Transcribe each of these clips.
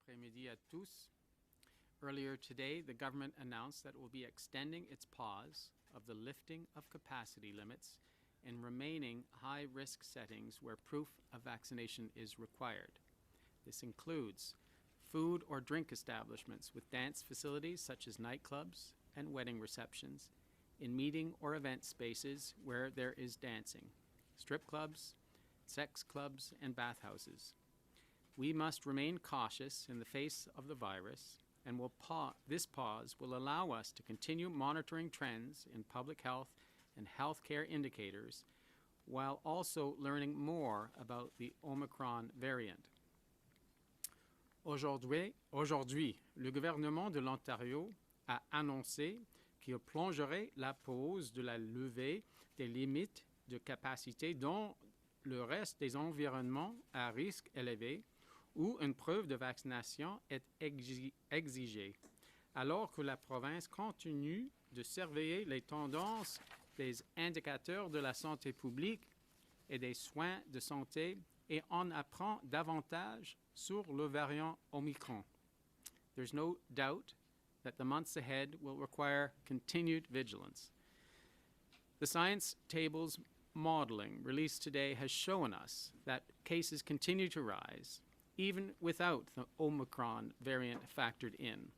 après-midi à tous. Earlier today, the government announced that it will be extending its pause of the lifting of capacity limits in remaining high-risk settings where proof of vaccination is required. This includes food or drink establishments with dance facilities such as nightclubs and wedding receptions, in meeting or event spaces where there is dancing, strip clubs, sex clubs, and bathhouses. We must remain cautious in the face of the virus, and this pause will allow us to continue monitoring trends in public health and healthcare indicators while also learning more about the Omicron variant. Aujourd'hui, le gouvernement de l'Ontario a annoncé qu'il plongerait la pause de la levée des limites de capacité dans le reste des environnements à risque élevé où une preuve de vaccination est exigée, alors que la province continue de surveiller les tendances des indicateurs de la santé publique et des soins de santé et en apprend davantage sur le variant Omicron. There's no doubt that the months ahead will require continued vigilance. The science tables modeling released today has shown us that cases continue to rise, even without the Omicron variant factored in.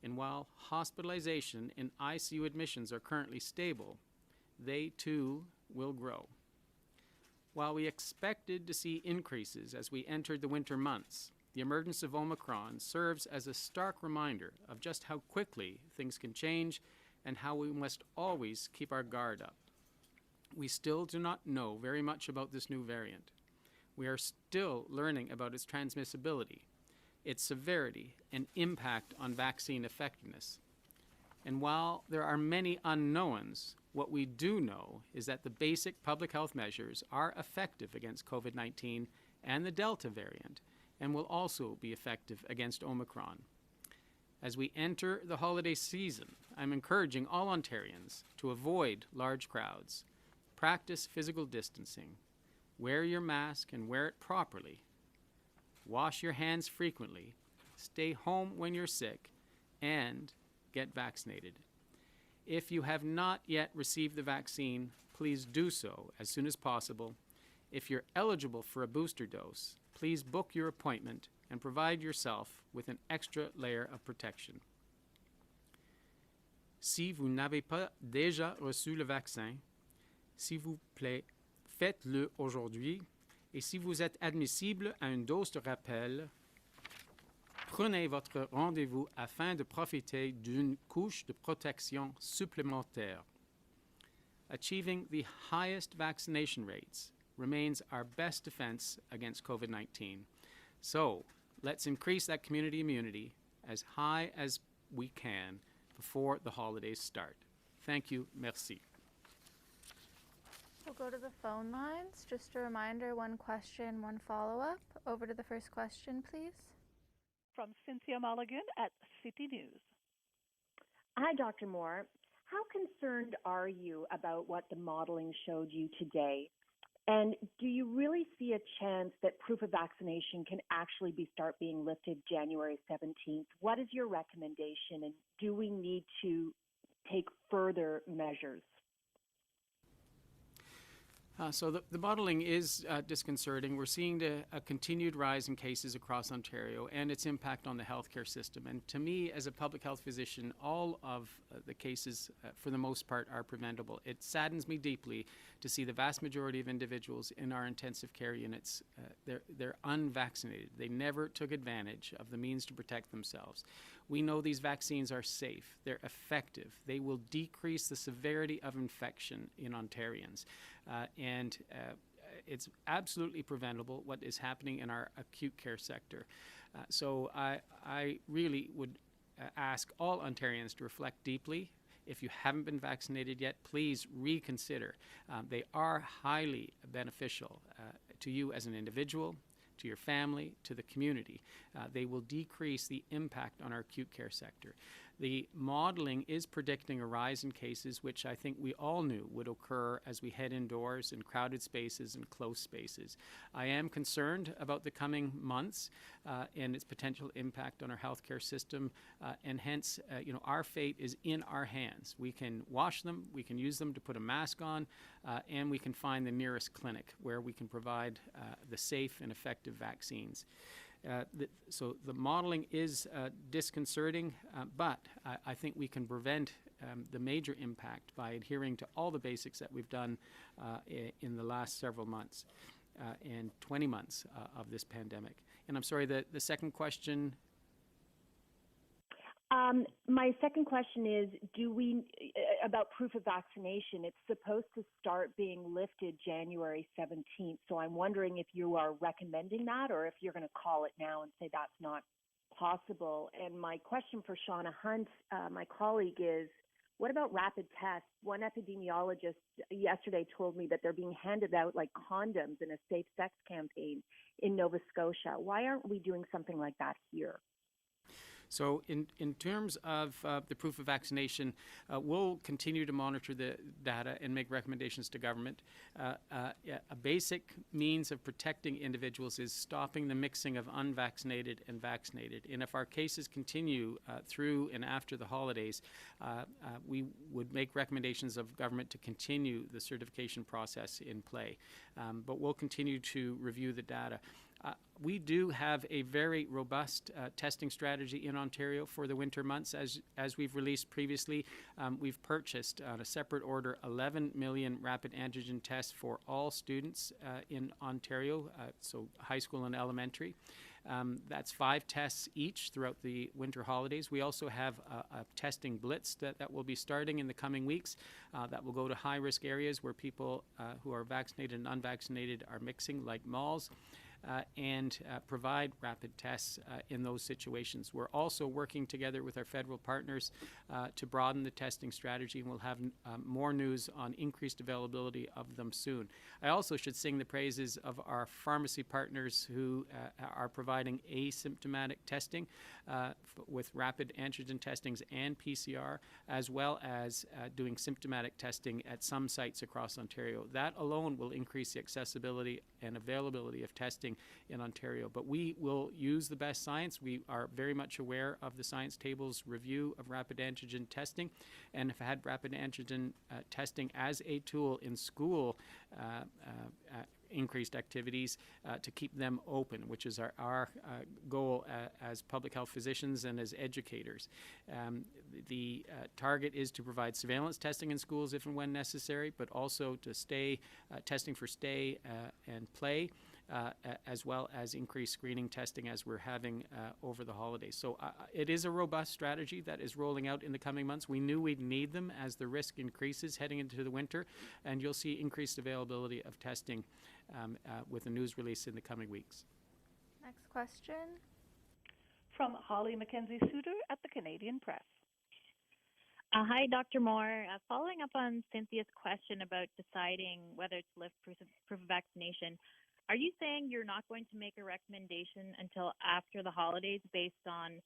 And while hospitalization and ICU admissions are currently stable, they too will grow. While we expected to see increases as we entered the winter months, the emergence of Omicron serves as a stark reminder of just how quickly things can change and how we must always keep our guard up. We still do not know very much about this new variant. We are still learning about its transmissibility, its severity, and impact on vaccine effectiveness. And while there are many unknowns, what we do know is that the basic public health measures are effective against COVID-19 and the Delta variant, and will also be effective against Omicron. As we enter the holiday season, I'm encouraging all Ontarians to avoid large crowds, practice physical distancing, wear your mask and wear it properly, wash your hands frequently, stay home when you're sick, and get vaccinated. If you have not yet received the vaccine, please do so as soon as possible. If you're eligible for a booster dose, please book your appointment and provide yourself with an extra layer of protection. Si vous n'avez pas déjà reçu le vaccin, s'il vous plaît, faites-le aujourd'hui. Et si vous êtes admissible à une dose de rappel, prenez votre rendez-vous afin de profiter d'une couche de protection supplémentaire. Achieving the highest vaccination rates remains our best defense against COVID-19. So, let's increase that community immunity as high as we can before the holidays start. Thank you. Merci. We'll go to the phone lines. Just a reminder, one question, one follow-up. Over to the first question, please. From Cynthia Mulligan at City News. Hi, Dr. Moore. How concerned are you about what the modeling showed you today? And do you really see a chance that proof of vaccination can actually start being lifted January 17th? What is your recommendation, and do we need to take further measures? So the modeling is disconcerting. We're seeing a continued rise in cases across Ontario and its impact on the healthcare system. And to me, as a public health physician, all of the cases, for the most part, are preventable. It saddens me deeply to see the vast majority of individuals in our intensive care units, they're unvaccinated. They never took advantage of the means to protect themselves. We know these vaccines are safe, they're effective, they will decrease the severity of infection in Ontarians. And it's absolutely preventable what is happening in our acute care sector. So I really would ask all Ontarians to reflect deeply. If you haven't been vaccinated yet, please reconsider. They are highly beneficial to you as an individual, to your family, to the community. They will decrease the impact on our acute care sector. the modeling is predicting a rise in cases, which I think we all knew would occur as we head indoors in crowded spaces and close spaces. I am concerned about the coming months and its potential impact on our healthcare system, and hence, our fate is in our hands. We can wash them, we can use them to put a mask on, and we can find the nearest clinic where we can provide the safe and effective vaccines. So the modeling is disconcerting, but I think we can prevent the major impact by adhering to all the basics that we've done in the last several months and 20 months of this pandemic. And I'm sorry, the second question? My second question is, about proof of vaccination, it's supposed to start being lifted January 17th. So I'm wondering if you are recommending that or if you're going to call it now and say that's not possible. And my question for Shauna Hunt, my colleague, is what about rapid tests? One epidemiologist yesterday told me that they're being handed out like condoms in a safe sex campaign in Nova Scotia. Why aren't we doing something like that here? So in terms of the proof of vaccination, we'll continue to monitor the data and make recommendations to government. A basic means of protecting individuals is stopping the mixing of unvaccinated and vaccinated. And if our cases continue through and after the holidays, we would make recommendations of government to continue the certification process in play. But we'll continue to review the data. We do have a very robust testing strategy in Ontario for the winter months. As we've released previously, we've purchased on a separate order 11 million rapid antigen tests for all students in Ontario, so high school and elementary. That's 5 tests each throughout the winter holidays. We also have a testing blitz that will be starting in the coming weeks that will go to high-risk areas where people who are vaccinated and unvaccinated are mixing, like malls. And provide rapid tests in those situations. We're also working together with our federal partners to broaden the testing strategy, and we'll have more news on increased availability of them soon. I also should sing the praises of our pharmacy partners who are providing asymptomatic testing with rapid antigen testings and PCR, as well as doing symptomatic testing at some sites across Ontario. That alone will increase the accessibility and availability of testing in Ontario. But we will use the best science. We are very much aware of the science table's review of rapid antigen testing, and have had rapid antigen testing as a tool in school increased activities to keep them open, which is our goal as public health physicians and as educators. The target is to provide surveillance testing in schools if and when necessary, but also to testing for stay and play, as well as increased screening testing as we're having over the holidays. So it is a robust strategy that is rolling out in the coming months. We knew we'd need them as the risk increases heading into the winter, and you'll see increased availability of testing with a news release in the coming weeks. Next question. From Holly Mackenzie Suter at the Canadian Press. Hi, Dr. Moore. Following up on Cynthia's question about deciding whether to lift proof of vaccination, are you saying you're not going to make a recommendation until after the holidays based on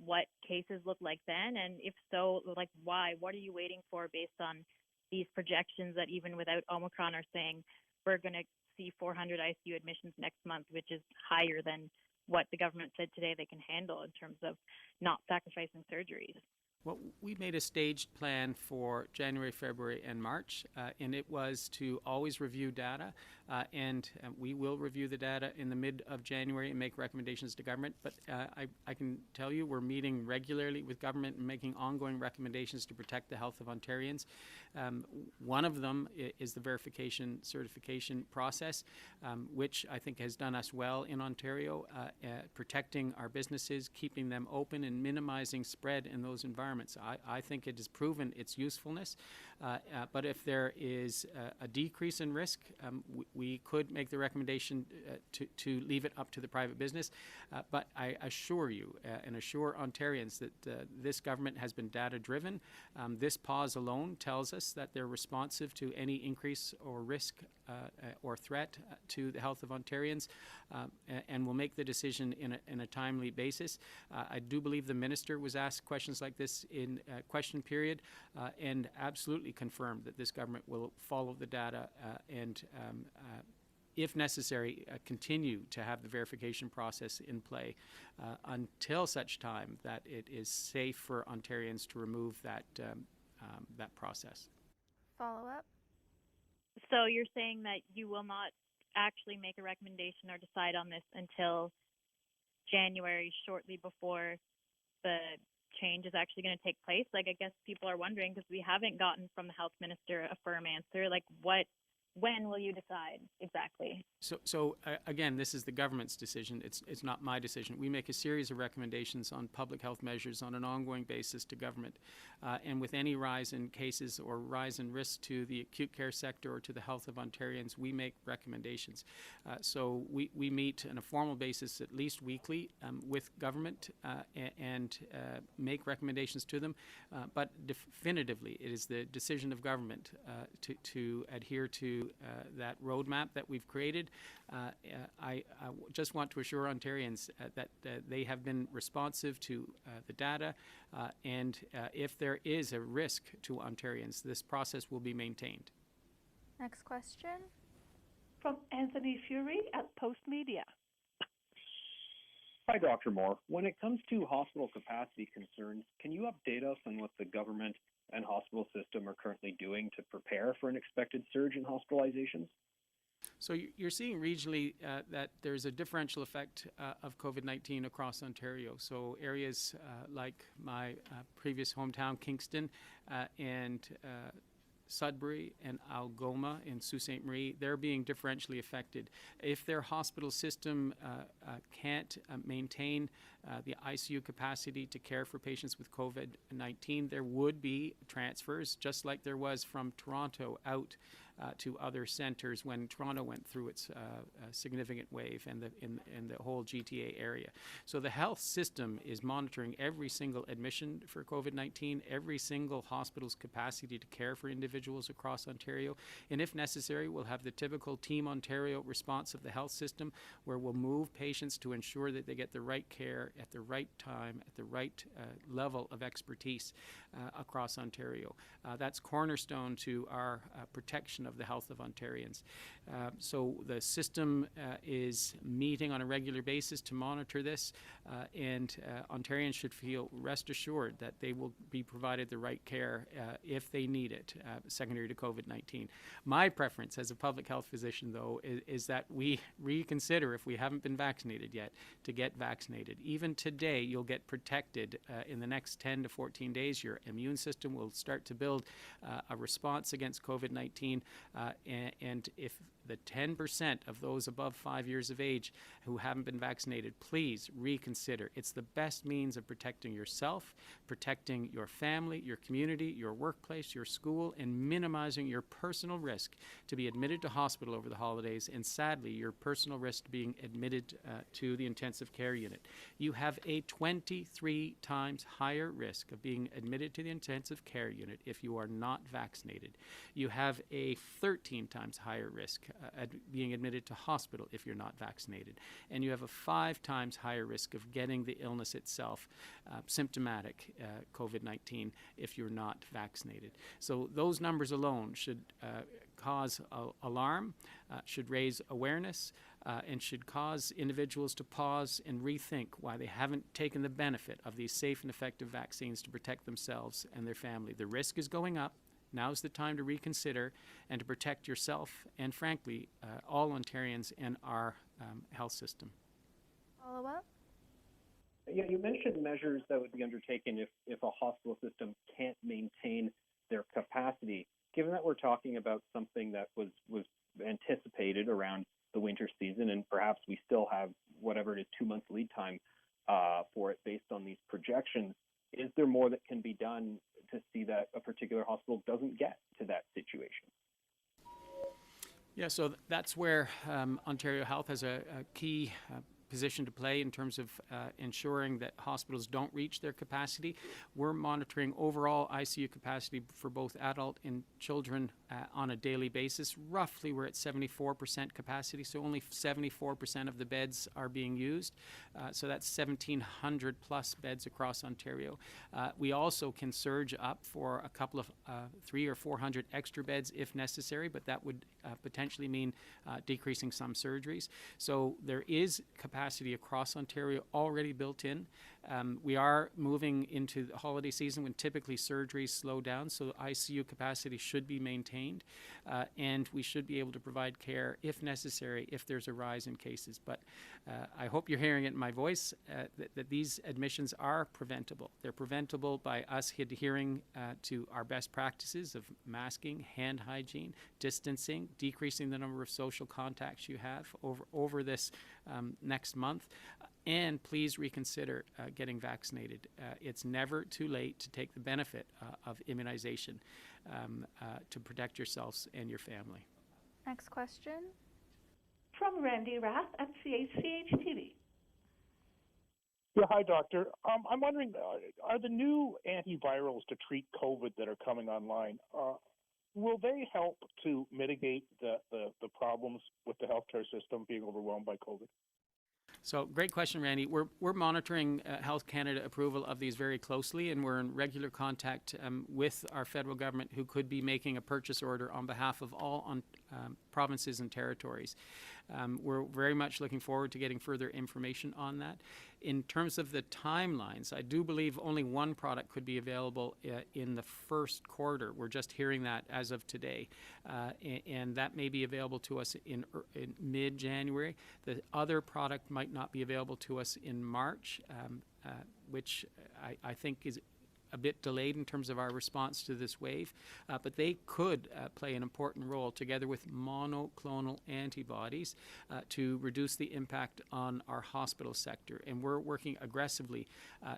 what cases look like then? And if so, like why? What are you waiting for based on these projections that even without Omicron are saying we're going to see 400 ICU admissions next month, which is higher than what the government said today they can handle in terms of not sacrificing surgeries? Well, we made a staged plan for January, February, and March, and it was to always review data, and we will review the data in the mid of January and make recommendations to government. But I can tell you we're meeting regularly with government and making ongoing recommendations to protect the health of Ontarians. One of them is the verification certification process, which I think has done us well in Ontario, protecting our businesses, keeping them open, and minimizing spread in those environments. I think it has proven its usefulness, but if there is a decrease in risk, we could make the recommendation to leave it up to the private business. But I assure you and assure Ontarians that this government has been data-driven. This pause alone tells us that they're responsive to any increase or risk or threat to the health of Ontarians, and will make the decision in a timely basis. I do believe the minister was asked questions like this in question period, and absolutely confirmed that this government will follow the data and if necessary, continue to have the verification process in play until such time that it is safe for Ontarians to remove that process. Follow up. So you're saying that you will not actually make a recommendation or decide on this until January, shortly before the change is actually going to take place? Like, I guess people are wondering, because we haven't gotten from the health minister a firm answer. Like, when will you decide exactly? So again, this is the government's decision. It's not my decision. We make a series of recommendations on public health measures on an ongoing basis to government. And with any rise in cases or rise in risk to the acute care sector or to the health of Ontarians, we make recommendations. So we meet on a formal basis at least weekly with government and make recommendations to them. But definitively, it is the decision of government to adhere to that roadmap that we've created. I just want to assure Ontarians that they have been responsive to the data, and if there is a risk to Ontarians, this process will be maintained. Next question. From Anthony Fury at Post Media. Hi, Dr. Moore. When it comes to hospital capacity concerns, can you update us on what the government and hospital system are currently doing to prepare for an expected surge in hospitalizations? So you're seeing regionally that there's a differential effect of COVID-19 across Ontario. So areas like my previous hometown, Kingston, and Sudbury and Algoma in Sault Ste. Marie, they're being differentially affected. If their hospital system can't maintain the ICU capacity to care for patients with COVID-19, there would be transfers, just like there was from Toronto out to other centres when Toronto went through its significant wave and in the whole GTA area. So the health system is monitoring every single admission for COVID-19, every single hospital's capacity to care for individuals across Ontario, and if necessary, we'll have the typical Team Ontario response of the health system, where we'll move patients to ensure that they get the right care at the right time, at the right level of expertise across Ontario. That's cornerstone to our protection of the health of Ontarians. So the system is meeting on a regular basis to monitor this, and Ontarians should feel rest assured that they will be provided the right care if they need it, secondary to COVID-19. My preference as a public health physician, though, is that we reconsider, if we haven't been vaccinated yet, to get vaccinated. Even today, you'll get protected in the next 10 to 14 days. Your immune system will start to build a response against COVID-19, and if the 10% of those above 5 years of age who haven't been vaccinated, please reconsider. It's the best means of protecting yourself, protecting your family, your community, your workplace, your school, and minimizing your personal risk to be admitted to hospital over the holidays, and sadly, your personal risk to being admitted to the intensive care unit. You have a 23 times higher risk of being admitted to the intensive care unit if you are not vaccinated. You have a 13 times higher risk being admitted to hospital if you're not vaccinated. And you have a 5 times higher risk of getting the illness itself, symptomatic COVID-19, if you're not vaccinated. So those numbers alone should cause alarm, should raise awareness, and should cause individuals to pause and rethink why they haven't taken the benefit of these safe and effective vaccines to protect themselves and their family. The risk is going up. Now's the time to reconsider and to protect yourself and, frankly, all Ontarians and our health system. Follow up? Yeah, you mentioned measures that would be undertaken if a hospital system can't maintain their capacity. Given that we're talking about something that was anticipated around the winter season, and perhaps we still have whatever it is, 2 months lead time for it based on these projections, is there more that can be done to see that a particular hospital doesn't get to that situation? Yeah, so that's where Ontario Health has a key position to play in terms of ensuring that hospitals don't reach their capacity. We're monitoring overall ICU capacity for both adult and children on a daily basis. Roughly, we're at 74% capacity, so only 74% of the beds are being used. So that's 1,700 plus beds across Ontario. We also can surge up for a couple of 300 or 400 extra beds if necessary, but that would potentially mean decreasing some surgeries. So there is capacity across Ontario already built in. We are moving into the holiday season when typically surgeries slow down, so ICU capacity should be maintained, and we should be able to provide care if necessary if there's a rise in cases. But I hope you're hearing it in my voice that these admissions are preventable. They're preventable by us adhering to our best practices of masking, hand hygiene, distancing, decreasing the number of social contacts you have over this next month. And please reconsider getting vaccinated. It's never too late to take the benefit of immunization to protect yourselves and your family. Next question. From Randy Rath at CHCH-TV. Yeah, hi, Doctor. I'm wondering, are the new antivirals to treat COVID that are coming online, will they help to mitigate the problems with the healthcare system being overwhelmed by COVID? So great question, Randy. We're monitoring Health Canada approval of these very closely, and we're in regular contact with our federal government, who could be making a purchase order on behalf of all provinces and territories. We're very much looking forward to getting further information on that. In terms of the timelines, I do believe only one product could be available in the first quarter. We're just hearing that as of today. And that may be available to us in mid-January. The other product might not be available to us in March, which I think is a bit delayed in terms of our response to this wave, but they could play an important role together with monoclonal antibodies to reduce the impact on our hospital sector. And we're working aggressively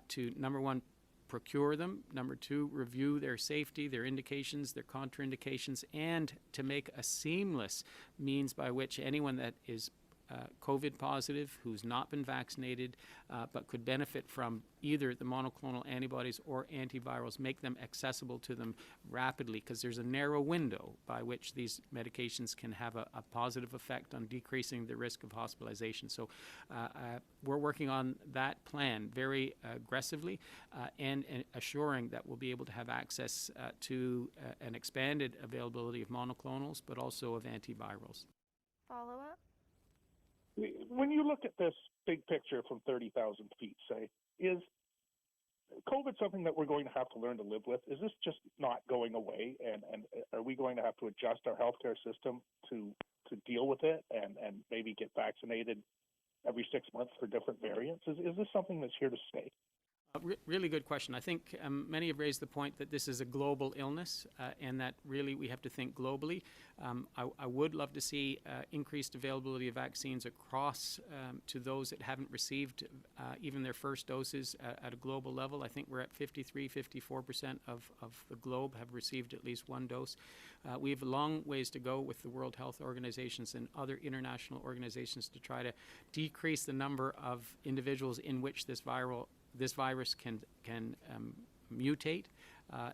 to, number one, procure them, number two, review their safety, their indications, their contraindications, and to make a seamless means by which anyone that is COVID positive, who's not been vaccinated, but could benefit from either the monoclonal antibodies or antivirals, make them accessible to them rapidly, because there's a narrow window by which these medications can have a positive effect on decreasing the risk of hospitalization. So we're working on that plan very aggressively and assuring that we'll be able to have access to an expanded availability of monoclonals, but also of antivirals. Follow-up? When you look at this big picture from 30,000 feet, say, is COVID something that we're going to have to learn to live with? Is this just not going away, and are we going to have to adjust our healthcare system to deal with it and maybe get vaccinated every 6 months for different variants? Is this something that's here to stay? Really good question. I think many have raised the point that this is a global illness and that really we have to think globally. I would love to see increased availability of vaccines across to those that haven't received even their first doses at a global level. I think we're at 54% of the globe have received at least one dose. We have a long ways to go with the World Health Organizations and other international organizations to try to decrease the number of individuals in which this virus can mutate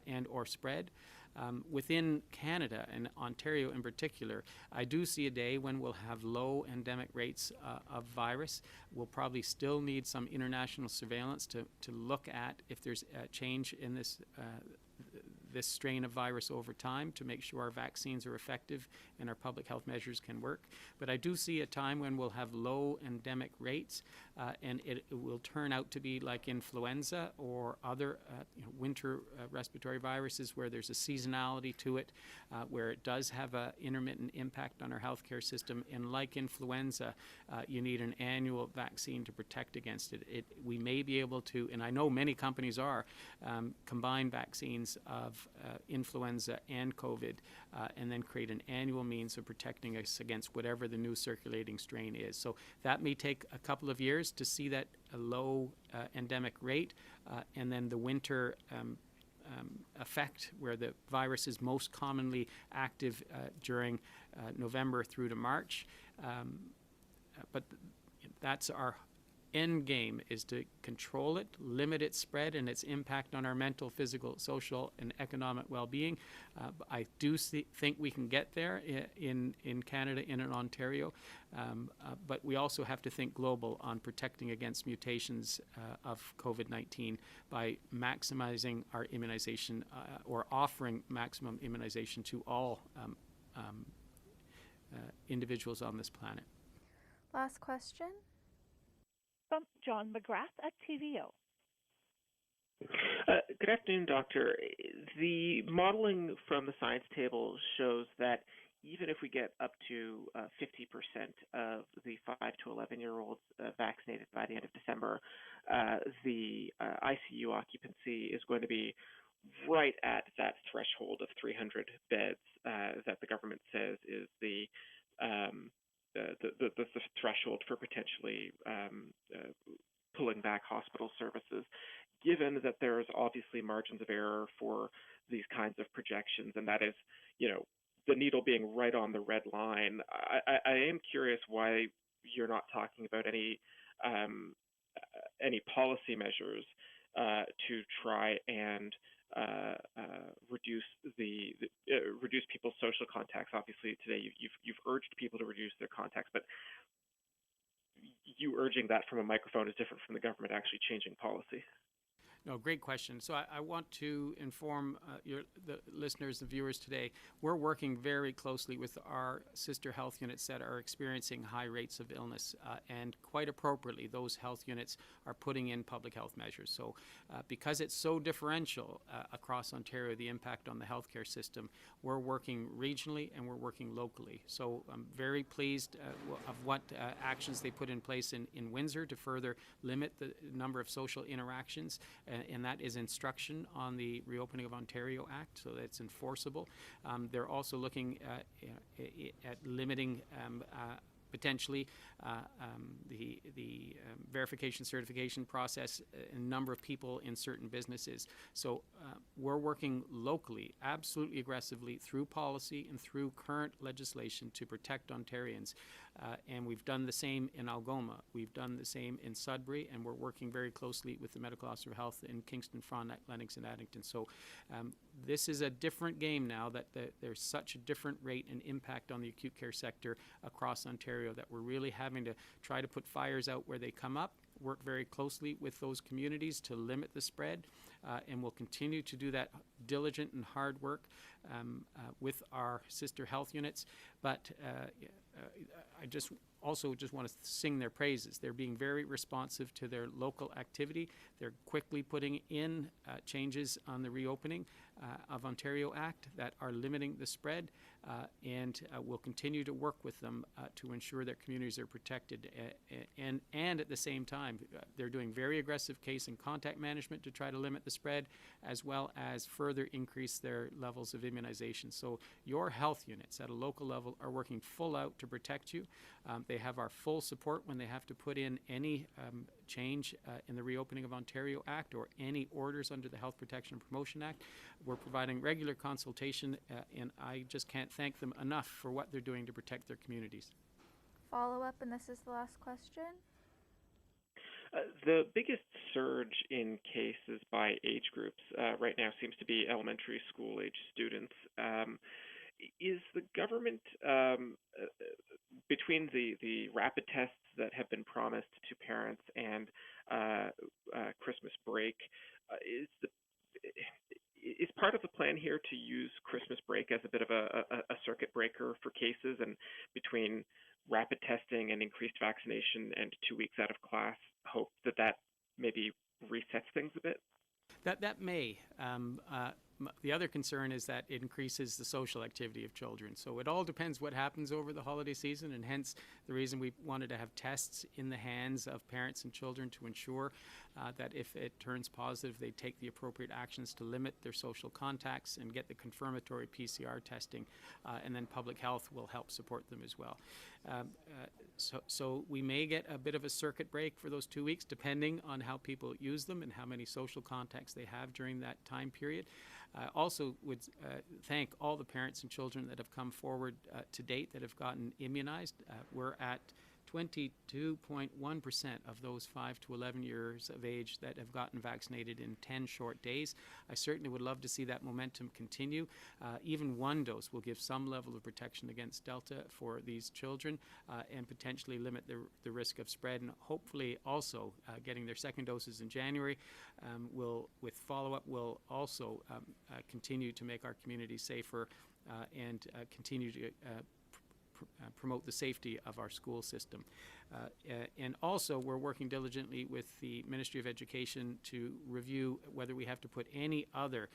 and or spread. Within Canada and Ontario in particular, I do see a day when we'll have low endemic rates of virus. We'll probably still need some international surveillance to look at if there's a change in this strain of virus over time to make sure our vaccines are effective and our public health measures can work. But I do see a time when we'll have low endemic rates and it will turn out to be like influenza or other winter respiratory viruses where there's a seasonality to it, where it does have an intermittent impact on our healthcare system. And like influenza, you need an annual vaccine to protect against it. We may be able to, and I know many companies are, combine vaccines of influenza and COVID and then create an annual means of protecting us against whatever the new circulating strain is. So that may take a couple of years to see that a low endemic rate and then the winter effect where the virus is most commonly active during November through to March. But that's our end game, is to control it, limit its spread and its impact on our mental, physical, social, and economic well-being. I do think we can get there in Canada and in Ontario, but we also have to think global on protecting against mutations of COVID-19 by maximizing our immunization or offering maximum immunization to all individuals on this planet. Last question. From John McGrath at TVO. Good afternoon, Doctor. The modeling from the science table shows that even if we get up to 50% of the 5 to 11-year-olds vaccinated by the end of December, the ICU occupancy is going to be right at that threshold of 300 beds that the government says is the threshold for potentially pulling back hospital services, given that there's obviously margins of error for these kinds of projections, and that is, the needle being right on the red line. I am curious why you're not talking about any policy measures to try and reduce people's social contacts. Obviously, today you've urged people to reduce their contacts, but you urging that from a microphone is different from the government actually changing policy. No, great question. So I want to inform the listeners, the viewers today, we're working very closely with our sister health units that are experiencing high rates of illness, and quite appropriately, those health units are putting in public health measures. So because it's so differential across Ontario, the impact on the healthcare system, we're working regionally and we're working locally. So I'm very pleased of what actions they put in place in Windsor to further limit the number of social interactions. And that is instruction on the Reopening of Ontario Act, so that it's enforceable. They're also looking at limiting potentially the verification certification process, a number of people in certain businesses. So we're working locally, absolutely aggressively, through policy and through current legislation to protect Ontarians. And we've done the same in Algoma. We've done the same in Sudbury, and we're working very closely with the Medical Officer of Health in Kingston, Frontenac, Lennox, and Addington. So this is a different game now that there's such a different rate and impact on the acute care sector across Ontario that we're really having to try to put fires out where they come up, work very closely with those communities to limit the spread, and we'll continue to do that diligent and hard work with our sister health units. But I just want to sing their praises. They're being very responsive to their local activity. They're quickly putting in changes on the Reopening of Ontario Act that are limiting the spread, and we'll continue to work with them to ensure that communities are protected. And at the same time, they're doing very aggressive case and contact management to try to limit the spread, as well as further increase their levels of immunization. So your health units at a local level are working full out to protect you. They have our full support when they have to put in any change in the Reopening of Ontario Act or any orders under the Health Protection and Promotion Act. We're providing regular consultation, and I just can't thank them enough for what they're doing to protect their communities. Follow up, and this is the last question. The biggest surge in cases by age groups right now seems to be elementary school age students. Is the government, between the rapid tests that have been promised to parents and Christmas break, is part of the plan here to use Christmas break as a bit of a circuit breaker for cases, and between rapid testing and increased vaccination and 2 weeks out of class, hope that maybe resets things a bit? That may. The other concern is that it increases the social activity of children. So it all depends what happens over the holiday season, and hence the reason we wanted to have tests in the hands of parents and children to ensure that if it turns positive, they take the appropriate actions to limit their social contacts and get the confirmatory PCR testing, and then public health will help support them as well. So we may get a bit of a circuit break for those 2 weeks, depending on how people use them and how many social contacts they have during that time period. I also would thank all the parents and children that have come forward to date that have gotten immunized. We're at 22.1% of those 5 to 11 years of age that have gotten vaccinated in 10 short days. I certainly would love to see that momentum continue. Even one dose will give some level of protection against Delta for these children and potentially limit the risk of spread, and hopefully also getting their second doses in January with follow-up will also continue to make our community safer and continue to promote the safety of our school system. And also, we're working diligently with the Ministry of Education to review whether we have to put any other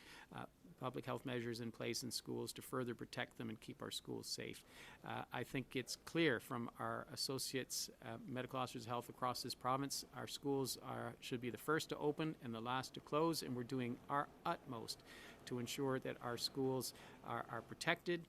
public health measures in place in schools to further protect them and keep our schools safe. I think it's clear from our associates, medical officers of health across this province, our schools should be the first to open and the last to close, and we're doing our utmost to ensure that our schools are protected.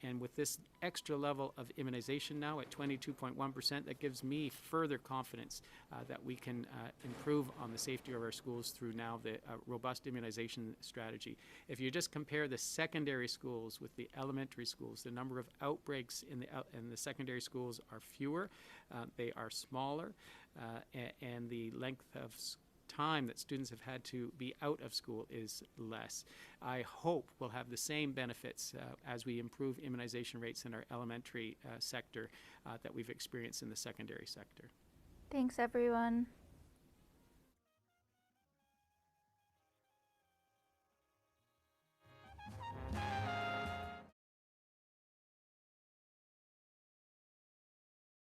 And with this extra level of immunization now at 22.1%, that gives me further confidence that we can improve on the safety of our schools through now the robust immunization strategy. If you just compare the secondary schools with the elementary schools, the number of outbreaks in the secondary schools are fewer, they are smaller, and the length of time that students have had to be out of school is less. I hope we'll have the same benefits as we improve immunization rates in our elementary sector that we've experienced in the secondary sector. Thanks, everyone.